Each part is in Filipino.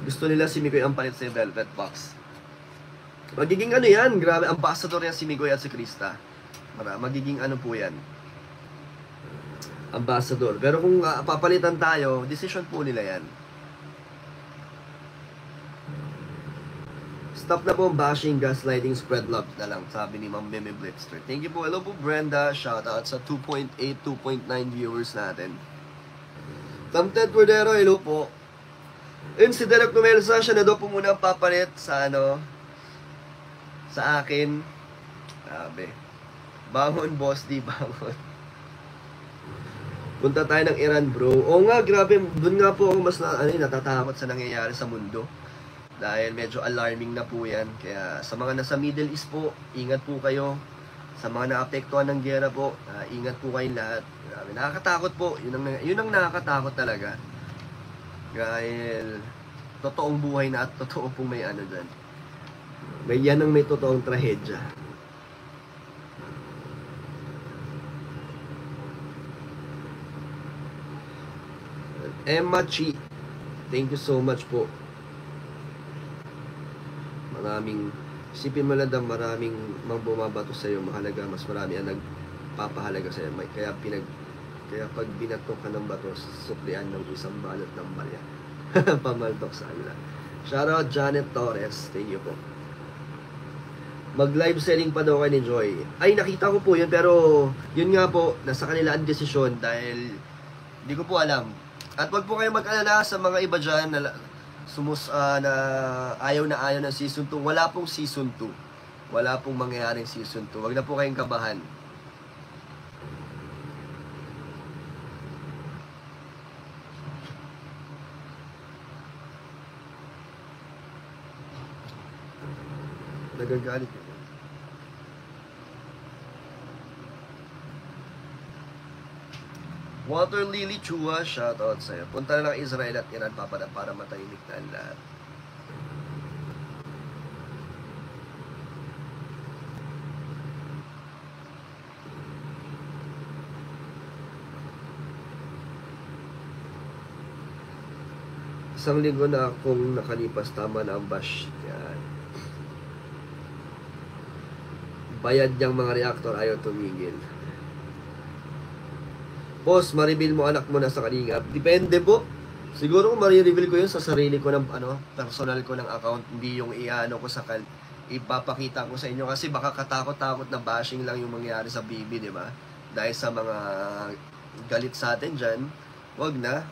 Gusto nila si Mikoy ang palit sa Velvet Box. Magiging ano yan, grabe, ambassador yan si Mikoy at si Krista. Magiging ano po yan, ambassador. Pero kung papalitan tayo, decision po nila yan. Stop na po bashing, gaslighting, spread love na lang, sabi ni Ma'am Meme Blitzter. Thank you po. Hello po Brenda, shoutout sa 2.8, 2.9 viewers natin. Tamted Cordero, hello po. And si Derek Numelsa, siya na daw po muna ang papalit sa ano, sa akin. Sabi, bangon boss, di bangon. Punta tayo ng Iran, bro. Oo nga, grabe. Doon nga po ako mas natatakot sa nangyayari sa mundo. Dahil medyo alarming na po yan. Kaya sa mga nasa Middle East po, ingat po kayo. Sa mga naapektuhan ng gera po, ingat po kayong lahat. Grabe, nakakatakot po. Yun ang nakakatakot talaga. Dahil totoong buhay na at totoo pong may ano dyan. Yan ang may totoong trahedya. Emma Chi, thank you so much po. Maraming, isipin mo lang daw, maraming mang bumabato sa iyo, mahalaga, mas marami ang nagpapahalaga sa iyo. Kaya pag binato ka ng bato, suklian ng isang balot ng barya. Pamaltok sa kanila. Shoutout Janet Torres, thank you po. Mag-live selling pa daw kay ni Joy. Ay, nakita ko po yun, pero yun nga po, nasa kanila ang desisyon dahil hindi ko po alam. At wag po kayo mag-alala sa mga iba dyan na na ayaw ng season 2. Wala pong season 2. Wala pong mangyayaring season 2. Wag na po kayong kabahan. Nagagalit ko. Water Lily Chua, shoutout sa'yo. Punta na ng Israel at Iran para matahimik na ang lahat. Isang linggo na akong nakalipas, tama na ang bash. Yan. Bayad niyang mga reactor, ayaw tumigil. Boss, ma-reveal mo anak mo na sa Kalingap. Depende po. Siguro kung ma-reveal ko yun sa sarili ko ng personal ko ng account, hindi yung ko sa ipapakita ko sa inyo kasi baka katakot-takot na bashing lang yung mangyayari sa BB, di ba? Dahil sa mga galit sa atin diyan, wag na.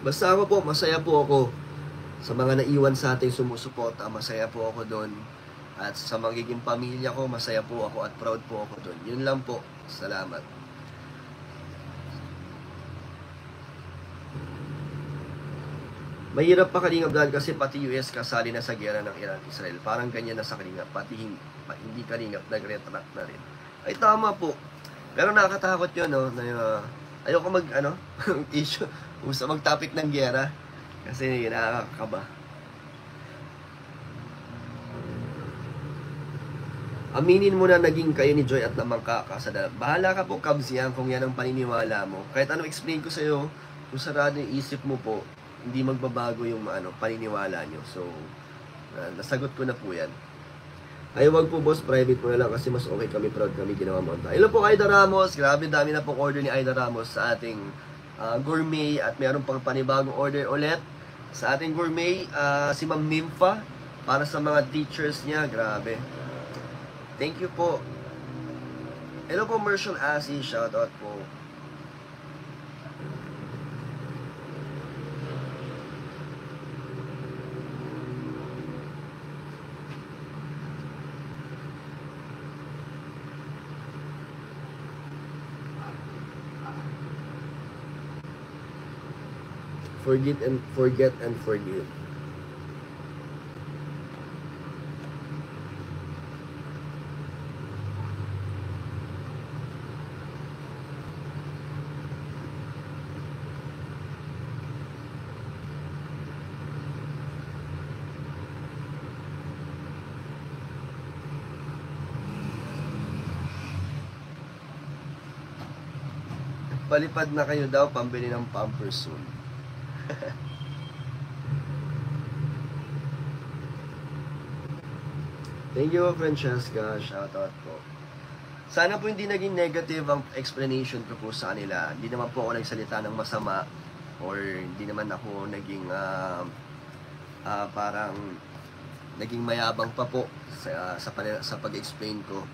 Basta ako po, masaya po ako sa mga naiwan sa ating sumusuporta. Masaya po ako doon. At sa magiging pamilya ko, masaya po ako at proud po ako doon. Yun lang po. Salamat. Mahirap pa Kalingap dahil kasi pati US kasali na sa gera ng Iran at Israel. Parang ganyan na sa Kalingap. Pati hindi Kalingap, nag-retract na rin. Ay tama po. Pero nakakatakot yun, no? Ayoko issue. Usa mag-topic ng gera kasi nakakaba. Aminin mo na naging kayo ni Joy at namangka ka sa dalag. Bahala ka po, Cubs yan, kung yan ang paniniwala mo. Kahit anong explain ko sa'yo, kung sarado yung isip mo po, hindi magbabago yung paniniwala nyo. So, nasagot ko na po yan. Ay, wag po boss, private mo na lang kasi mas okay kami, proud kami, ginawa mo. Hello po, Aida Ramos. Grabe, dami na po order ni Aida Ramos sa ating gourmet at meron pang panibagong order ulit sa ating gourmet. Si Ma'am Nympha para sa mga teachers niya. Grabe. Thank you po. Hello po, Marshall Asi. Shoutout po. Forget and forgive. Palipad na kayo daw, pambili ng Pampers soon. Thank you, Francesca. Shoutout po. Sana po hindi naging negative ang explanation ko po sa kanila. Hindi naman po ako nagsalita ng masama or hindi naman ako naging parang naging mayabang pa po sa pag-explain ko.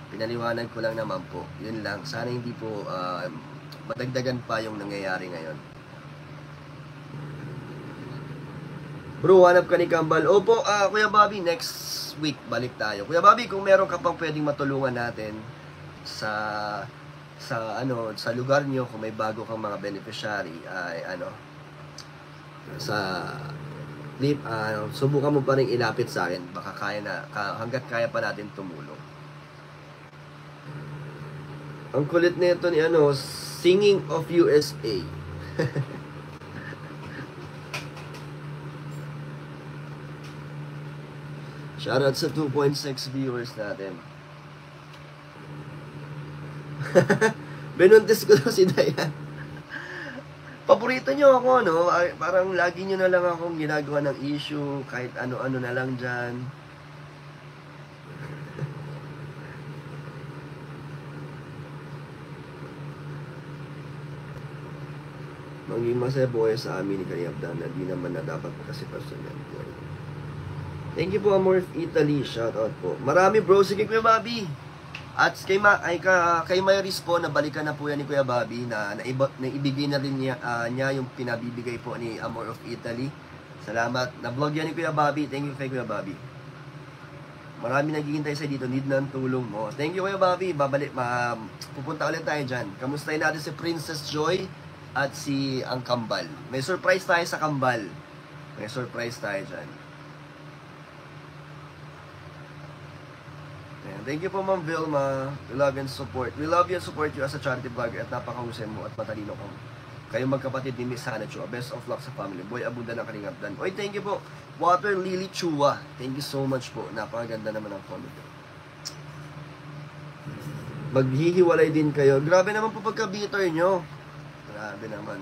Pinaliwanag ko lang naman po. Yun lang. Sana hindi po madagdagan pa yung nangyayari ngayon. Bro, hanap ka ni Kambal. Opo, Kuya Bobby, next week balik tayo. Kuya Bobby, kung meron ka pang pwedeng matulungan natin sa lugar nyo, kung may bago kang mga beneficiary, ay subukan mo pa rin ilapit sa akin. Baka hanggat kaya pa natin tumulong. Ang kulit nito ni Singing of USA. Shoutout sa 2.6 viewers natin. Benuntis ko daw si Dayan. Paborito nyo ako, no? Parang lagi nyo na lang akong ginagawa ng issue, kahit ano-ano na lang dyan. Maging masaya po kayo sa amin ni Kayabdan na di naman na dapat kasi personal. Thank you po, Amor of Italy. Shoutout po. Marami, bro. Sige, Kuya Bobby. At kay Mayris po, nabalikan na po yan ni Kuya Bobby na naibigay na rin niya yung pinabibigay po ni Amor of Italy. Salamat. Na-vlog yan ni Kuya Bobby. Thank you kay Kuya Bobby. Marami naghihintay sa dito. Need ng tulong mo. Thank you, Kuya Bobby. Pupunta ulit tayo dyan. Kamustahin natin si Princess Joy at si ang Kambal. May surprise tayo sa Kambal. May surprise tayo dyan. Thank you po, Ma'am Vilma. We love and support. We love you and support you as a charity vlogger at napakahusay mo at matalino ko. Kayong magkapatid ni Miss Hana Chua. Best of luck sa family. Boy, abunda ng Kalingapdan. Oy, thank you po. Water Lily Chua. Thank you so much po. Napakaganda naman ang comment. Maghihiwalay din kayo. Grabe naman po pagka-bitter nyo. Grabe naman.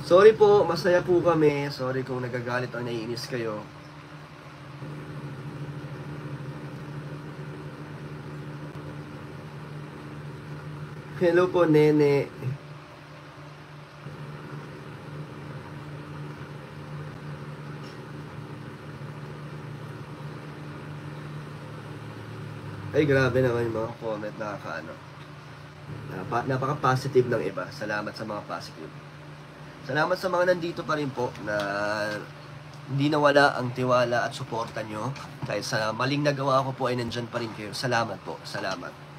Sorry po, masaya po kami. Sorry kung nagagalit o naiinis kayo. Hello po, Nene. Ay, grabe naman yung mga comment na napaka-positive ng iba. Salamat sa mga positive. Salamat sa mga nandito pa rin po na hindi nawala ang tiwala at suporta nyo. Kahit sa maling nagawa ko po ay nandyan pa rin kayo. Salamat po. Salamat.